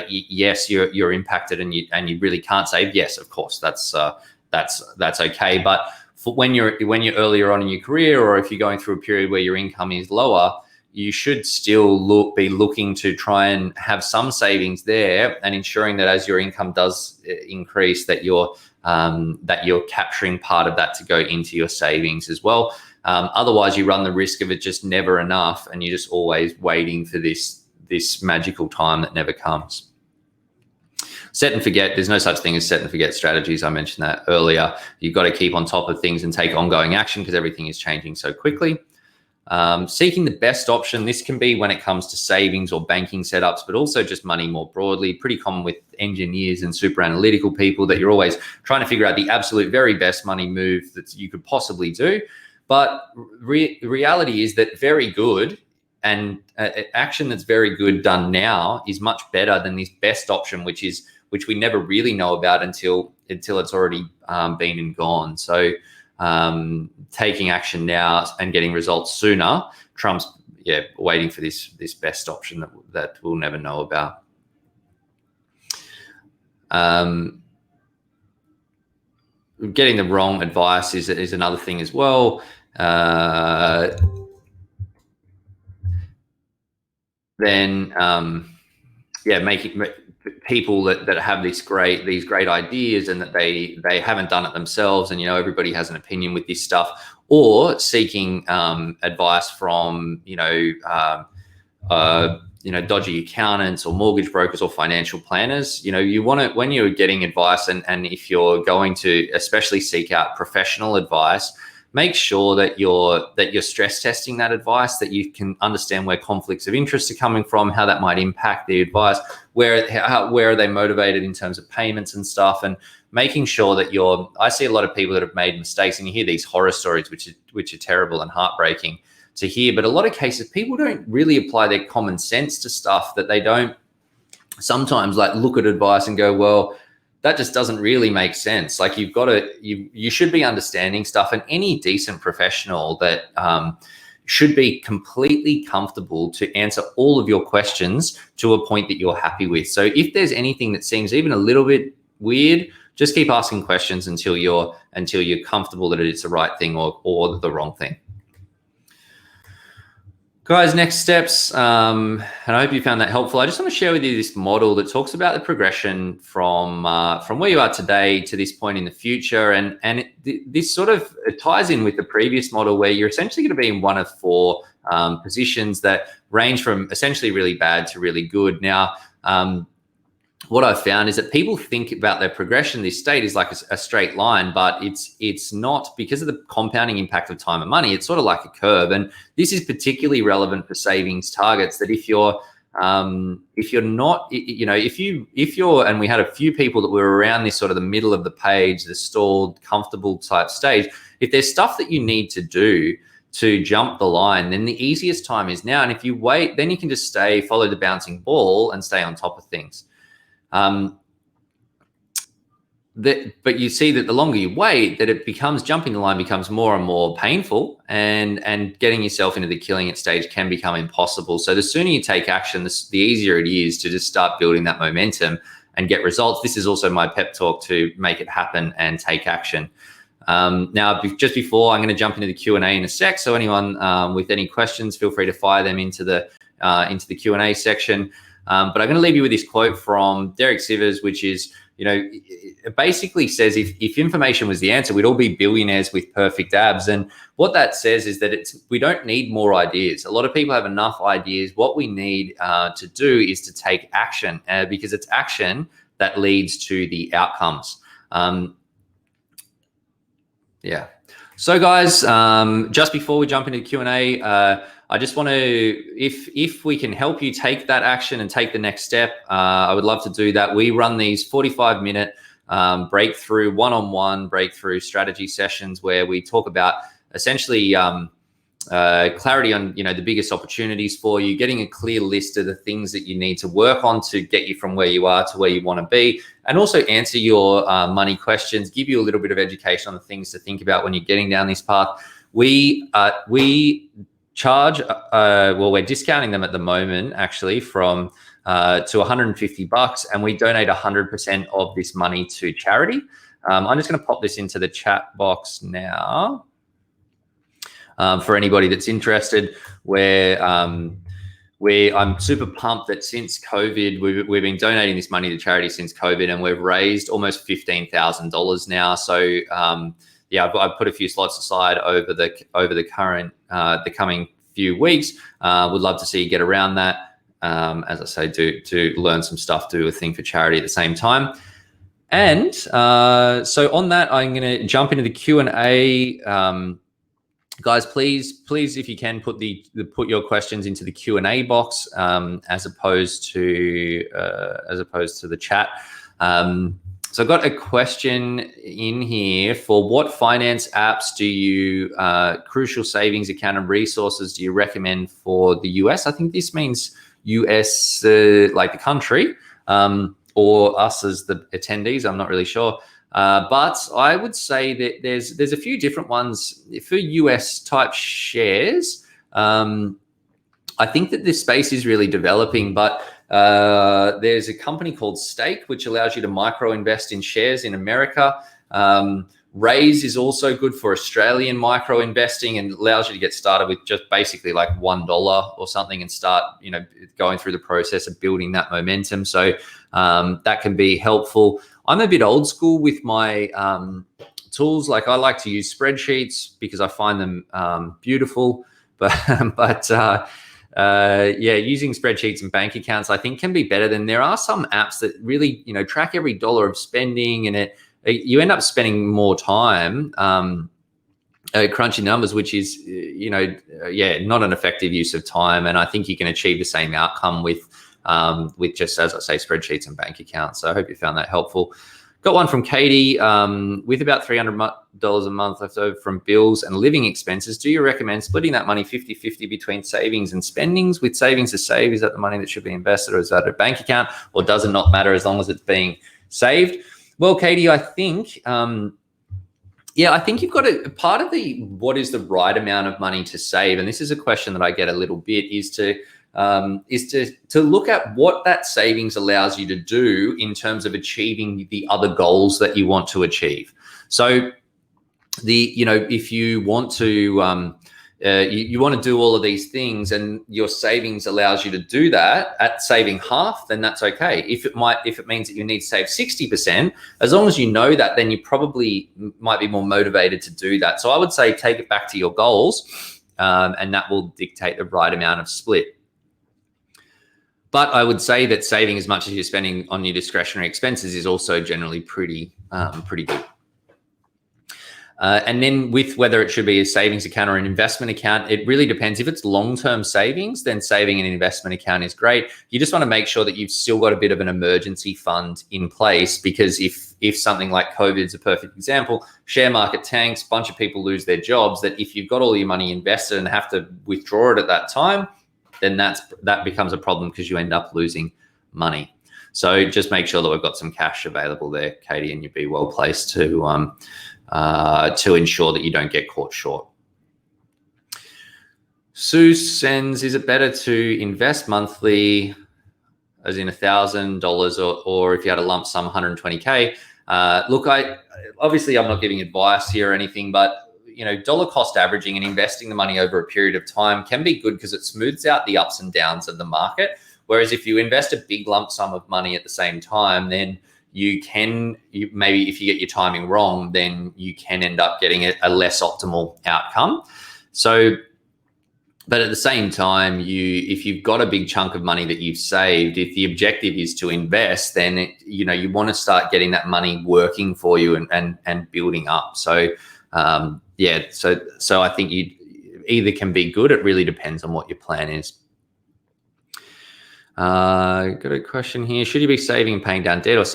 yes, you're impacted, and you really can't save. Yes, of course, that's okay. But for when you're earlier on in your career, or if you're going through a period where your income is lower, you should still be looking to try and have some savings there, and ensuring that as your income does increase, that you're capturing part of that to go into your savings as well. Otherwise, you run the risk of it just never enough, and you're just always waiting for this magical time that never comes. Set and forget. There's no such thing as set and forget strategies. I mentioned that earlier. You've got to keep on top of things and take ongoing action because everything is changing so quickly. Seeking the best option. This can be when it comes to savings or banking setups, but also just money more broadly. Pretty common with engineers and super analytical people, that you're always trying to figure out the absolute very best money move that you could possibly do. But reality is that very good and action that's very good done now is much better than this best option, which we never really know about until it's already been and gone. So taking action now and getting results sooner trumps waiting for this best option that we'll never know about. Getting the wrong advice is another thing as well. Making people that have these great ideas, and that they haven't done it themselves, and everybody has an opinion with this stuff, or seeking advice from dodgy accountants or mortgage brokers or financial planners. You want to, when you're getting advice, and if you're going to especially seek out professional advice, make sure that you're stress testing that advice, that you can understand where conflicts of interest are coming from, how that might impact the advice, where are they motivated in terms of payments and stuff, and making sure that I see a lot of people that have made mistakes, and you hear these horror stories, which are terrible and heartbreaking to hear. But a lot of cases, people don't really apply their common sense to stuff, that they don't sometimes look at advice and go, well, that just doesn't really make sense. You should be understanding stuff, and any decent professional that should be completely comfortable to answer all of your questions to a point that you're happy with. So if there's anything that seems even a little bit weird, just keep asking questions until you're comfortable that it's the right thing or the wrong thing. Guys, next steps, and I hope you found that helpful. I just want to share with you this model that talks about the progression from where you are today to this point in the future, and this sort of ties in with the previous model, where you're essentially going to be in one of four positions that range from essentially really bad to really good. Now, what I've found is that people think about their progression, this state is like a straight line, but it's not, because of the compounding impact of time and money. It's sort of like a curve, and this is particularly relevant for savings targets. That if you're not, if you're, and we had a few people that were around this sort of the middle of the page, the stalled, comfortable type stage. If there's stuff that you need to do to jump the line, then the easiest time is now. And if you wait, then you can just follow the bouncing ball and stay on top of things. But you see that the longer you wait, that it becomes, jumping the line becomes more and more painful, and getting yourself into the killing it stage can become impossible. So the sooner you take action, the easier it is to just start building that momentum and get results. This is also my pep talk to make it happen and take action. Now, just before, I'm going to jump into the Q&A in a sec. So anyone with any questions, feel free to fire them into the Q&A section. But I'm going to leave you with this quote from Derek Sivers, which is, it basically says, if information was the answer, we'd all be billionaires with perfect abs. And what that says is that we don't need more ideas. A lot of people have enough ideas. What we need to do is to take action, because it's action that leads to the outcomes. So guys, just before we jump into the Q&A, I just want to, if we can help you take that action and take the next step, I would love to do that. We run these 45-minute breakthrough, one-on-one breakthrough strategy sessions where we talk about essentially clarity on, the biggest opportunities for you, getting a clear list of the things that you need to work on to get you from where you are to where you want to be, and also answer your money questions, give you a little bit of education on the things to think about when you're getting down this path. we charge, well, we're discounting them at the moment actually from to $150, and we donate 100% of this money to charity. I'm just going to pop this into the chat box now for anybody that's interested. I'm super pumped that since COVID, we've been donating this money to charity since COVID, and we've raised almost $15,000 now. So yeah, I've put a few slots aside over the coming few weeks. Would love to see you get around that. As I say, to learn some stuff, do a thing for charity at the same time. And so on that, I'm going to jump into the Q&A. Guys, please, if you can, put your questions into the Q&A box as opposed to the chat. So I've got a question in here for what finance apps do you, crucial savings account and resources do you recommend for the US? I think this means US, like the country, or us as the attendees. I'm not really sure. But I would say that there's a few different ones for US type shares. I think that this space is really developing, but there's a company called Stake, which allows you to micro invest in shares in America. Raiz is also good for Australian micro investing and allows you to get started with just basically like $1 or something and start, going through the process of building that momentum. So that can be helpful. I'm a bit old school with my tools. Like I like to use spreadsheets because I find them beautiful, but yeah, using spreadsheets and bank accounts I think can be better. Than there are some apps that really track every dollar of spending, and you end up spending more time crunching numbers, which is not an effective use of time. And I think you can achieve the same outcome with just, as I say, spreadsheets and bank accounts. So I hope you found that helpful. Got one from Katie. With about $300 a month left over from bills and living expenses, do you recommend splitting that money 50-50 between savings and spendings? With savings to save, is that the money that should be invested, or is that a bank account, or does it not matter as long as it's being saved? Well, Katie, I think, I think you've got part of what is the right amount of money to save, and this is a question that I get a little bit, is to look at what that savings allows you to do in terms of achieving the other goals that you want to achieve. So if you want to you want to do all of these things and your savings allows you to do that at saving half, then that's okay. If it means that you need to save 60%, as long as you know that, then you probably might be more motivated to do that. So I would say take it back to your goals, and that will dictate the right amount of split. But I would say that saving as much as you're spending on your discretionary expenses is also generally pretty good. And then with whether it should be a savings account or an investment account, it really depends. If it's long-term savings, then saving an investment account is great. You just want to make sure that you've still got a bit of an emergency fund in place, because if something like COVID is a perfect example, share market tanks, bunch of people lose their jobs, that if you've got all your money invested and have to withdraw it at that time, then that becomes a problem because you end up losing money. So just make sure that we've got some cash available there, Katie, and you'd be well placed to ensure that you don't get caught short. Sue sends, is it better to invest monthly, as in $1,000, or if you had a lump sum, 120K? Look, obviously I'm not giving advice here or anything, but dollar cost averaging and investing the money over a period of time can be good because it smooths out the ups and downs of the market. Whereas if you invest a big lump sum of money at the same time, then maybe if you get your timing wrong, then you can end up getting a less optimal outcome. So, but at the same time, if you've got a big chunk of money that you've saved, if the objective is to invest, then you want to start getting that money working for you and building up. So so I think you either can be good. It really depends on what your plan is. Got a question here. Should you be saving and paying down debt, or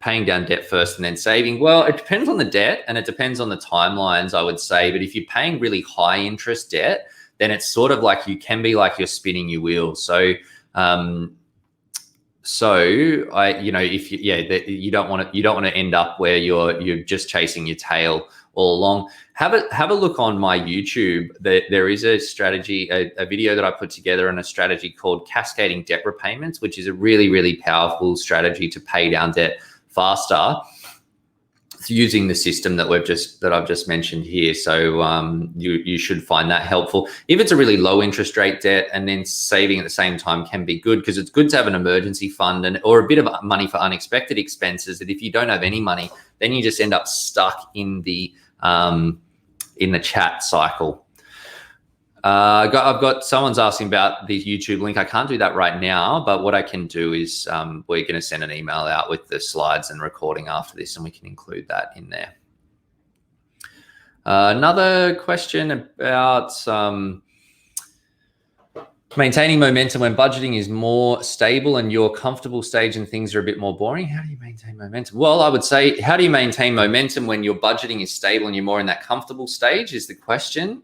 paying down debt first and then saving? Well, it depends on the debt and it depends on the timelines, I would say. But if you're paying really high interest debt, then it's sort of like you can be like you're spinning your wheels. So, if you don't want to end up where you're just chasing your tail all along. Have a look on my YouTube. There is a strategy, a video that I put together on a strategy called cascading debt repayments, which is a really, really powerful strategy to pay down debt faster using the system that I've just mentioned here. So you should find that helpful. If it's a really low interest rate debt, and then saving at the same time can be good, because it's good to have an emergency fund or a bit of money for unexpected expenses. That if you don't have any money, then you just end up stuck in the chat cycle. I've got someone's asking about the YouTube link. I can't do that right now, but what I can do is we're going to send an email out with the slides and recording after this, and we can include that in there. Another question about maintaining momentum when budgeting is more stable and your comfortable stage and things are a bit more boring. How do you maintain momentum? Well, I would say, how do you maintain momentum when your budgeting is stable and you're more in that comfortable stage is the question.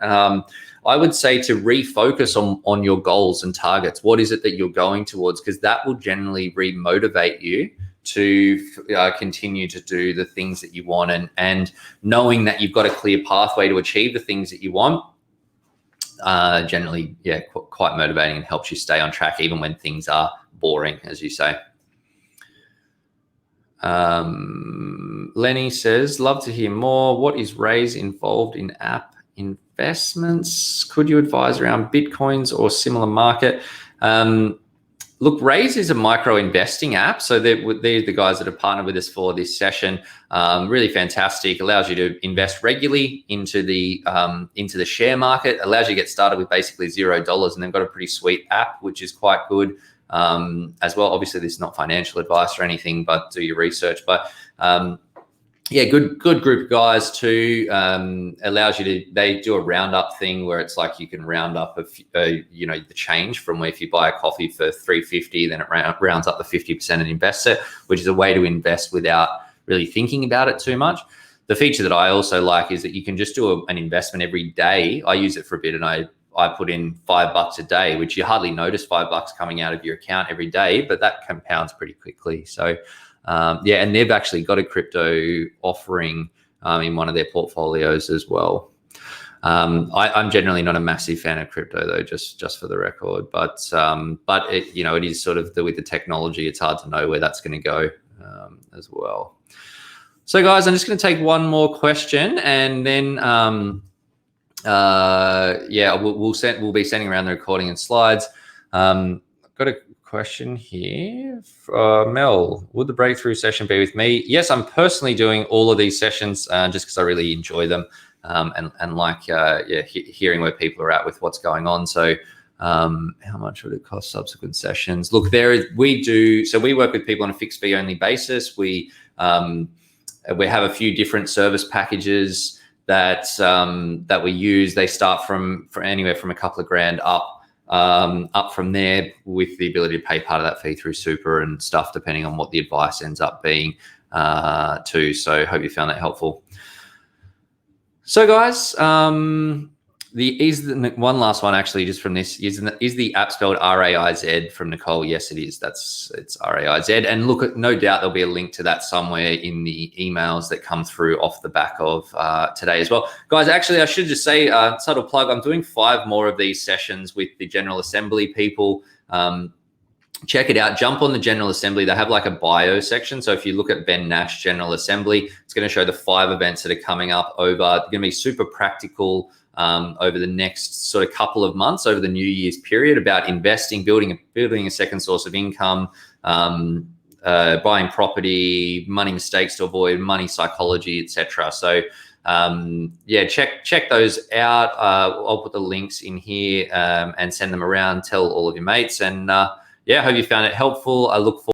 I would say to refocus on your goals and targets. What is it that you're going towards? Because that will generally re-motivate you to continue to do the things that you want, and knowing that you've got a clear pathway to achieve the things that you want. Generally, yeah, quite motivating and helps you stay on track even when things are boring, as you say. Lenny says, love to hear more. What is Raiz involved in app investments? Could you advise around Bitcoins or similar market? Look, Raiz is a micro investing app. So they're the guys that have partnered with us for this session. Really fantastic. Allows you to invest regularly into the share market. Allows you to get started with basically $0, and they've got a pretty sweet app, which is quite good as well. Obviously, this is not financial advice or anything, but do your research. But yeah, good group of guys too. Allows you to, they do a roundup thing where it's like you can round up the change from where if you buy a coffee for $3.50, then it rounds up the 50% and invests it, which is a way to invest without really thinking about it too much. The feature that I also like is that you can just do an investment every day. I use it for a bit, and I put in $5 a day, which you hardly notice $5 coming out of your account every day, but that compounds pretty quickly. So yeah, and they've actually got a crypto offering in one of their portfolios as well. I'm generally not a massive fan of crypto though, just for the record. But it, it is sort of with the technology, it's hard to know where that's going to go as well. So guys, I'm just going to take one more question, and then yeah, we'll be sending around the recording and slides. I've got a question here. Mel, would the breakthrough session be with me? Yes, I'm personally doing all of these sessions just because I really enjoy them and like hearing where people are at with what's going on. So how much would it cost subsequent sessions? Look, we work with people on a fixed fee only basis. We have a few different service packages that we use. They start from anywhere from a couple of grand up from there, with the ability to pay part of that fee through super and stuff, depending on what the advice ends up being too. So hope you found that helpful. So guys, one last one actually, just from this, is the app spelled RAIZ from Nicole? Yes, it is. It's RAIZ. And look, no doubt there'll be a link to that somewhere in the emails that come through off the back of today as well. Guys, actually, I should just say, subtle plug, I'm doing 5 more of these sessions with the General Assembly people. Check it out. Jump on the General Assembly. They have like a bio section. So if you look at Ben Nash General Assembly, it's going to show the 5 events that are coming up over. They're going to be super practical over the next sort of couple of months, over the New Year's period, about investing, building a second source of income, buying property, money mistakes to avoid, money psychology, etc. So yeah, check those out. I'll put the links in here and send them around. Tell all of your mates, and yeah, I hope you found it helpful. I look forward